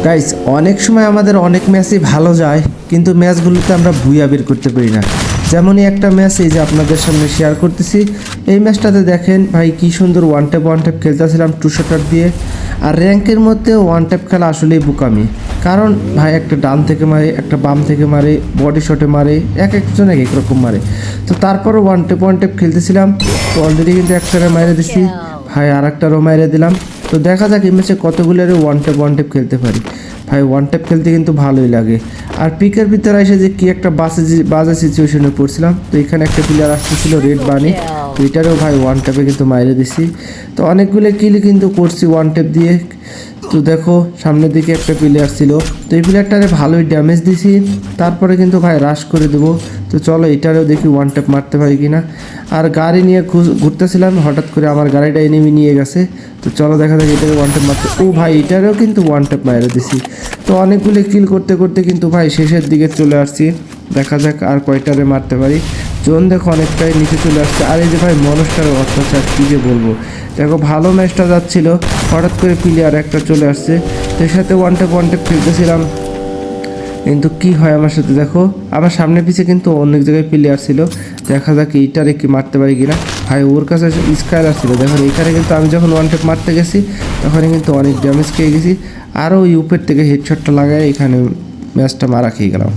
Guys, অনেক সময় আমাদের অনেক ম্যাচই ভালো যায়, কিন্তু ম্যাচগুলোতে আমরা ভুয়া বের করতে পারি না। যেমনই একটা ম্যাচ এই যে আপনাদের সামনে শেয়ার করতেছি। এই ম্যাচটাতে দেখেন ভাই কি সুন্দর ওয়ান ট্যাপ খেলতেছিলাম টু শটার দিয়ে। আর র্যাঙ্কের মধ্যে ওয়ান ট্যাপ খেলা আসলেই বোকামি, কারণ ভাই একটা ডান থেকে মারে, একটা বাম থেকে মারে, বডি শটে মারে, এক একজন এক এক রকম মারে। তো তারপরও ওয়ান ট্যাপ খেলতেছিলাম। তো অলরেডি কিন্তু একটারে মাইরে দিচ্ছি ভাই, আর একটারও মাইরে দিলাম। তো দেখা যাক এই ম্যাচে কতগুলো ওয়ান ট্যাপ খেলতে পারি। ভাই ওয়ান ট্যাপ খেলতে কিন্তু ভালোই লাগে। আর পিকের ভিতরে এসে যে কি একটা বাজে সিচুয়েশনে পড়ছিলাম। তো এখানে একটা প্লেয়ার আসতেছিল রেড বানি, তো এটারও ভাই ওয়ান ট্যাপে কিন্তু মাইরে দিছি। তো অনেকগুলো কিল কিন্তু করছি ওয়ান ট্যাপ দিয়ে। তো দেখো সামনের দিকে একটা প্লেয়ার ছিল, তো এই প্লেয়ারটারে ভালোই ড্যামেজ দিছি। তারপরে কিন্তু ভাই রাশ করে দেবো। তো চলো এটারেও দেখি ওয়ান ট্যাপ মারতে পারি কিনা। আর গাড়ি নিয়ে ঘুরতেছিলাম, হঠাৎ করে আমার গাড়িটা এনিমি নিয়ে গেছে। তো চলো দেখা যাক এটারে ওয়ান ট্যাপ মারতে। ও ভাই এটারেও কিন্তু ওয়ান ট্যাপ মাইরে দিছি। তো অনেকগুলো কিল করতে করতে কিন্তু ভাই শেষের দিকে চলে আসছি। দেখা যাক আর কয়টারে মারতে পারি। জোন দেখো অনেকটাই নিচে চলে আসছে। আর এই যে ভাই মনস্টার অত্যাচার কী যে বলবো। দেখো ভালো ম্যাচটা যাচ্ছিল, হঠাৎ করে প্লেয়ার একটা চলে আসছে। তো এর সাথে ওয়ান ট্যাপ খেলতেছিলাম, কিন্তু কি হয় আমার সাথে দেখো, আমার সামনে পিছে কিন্তু অনেক জায়গায় প্লেয়ার ছিল। দেখা যাক এইটারে কি মারতে পারি কিনা। ভাই ওর কাছে স্কাইলার ছিল, দেখুন এইখানে কিন্তু আমি যখন ওয়ান ট্যাপ মারতে গেছি তখন কিন্তু অনেক ড্যামেজ খেয়ে গেছি। আরও ইউপের থেকে হেডশটটা লাগায় এখানে ম্যাচটা মারা খেয়ে গেলাম।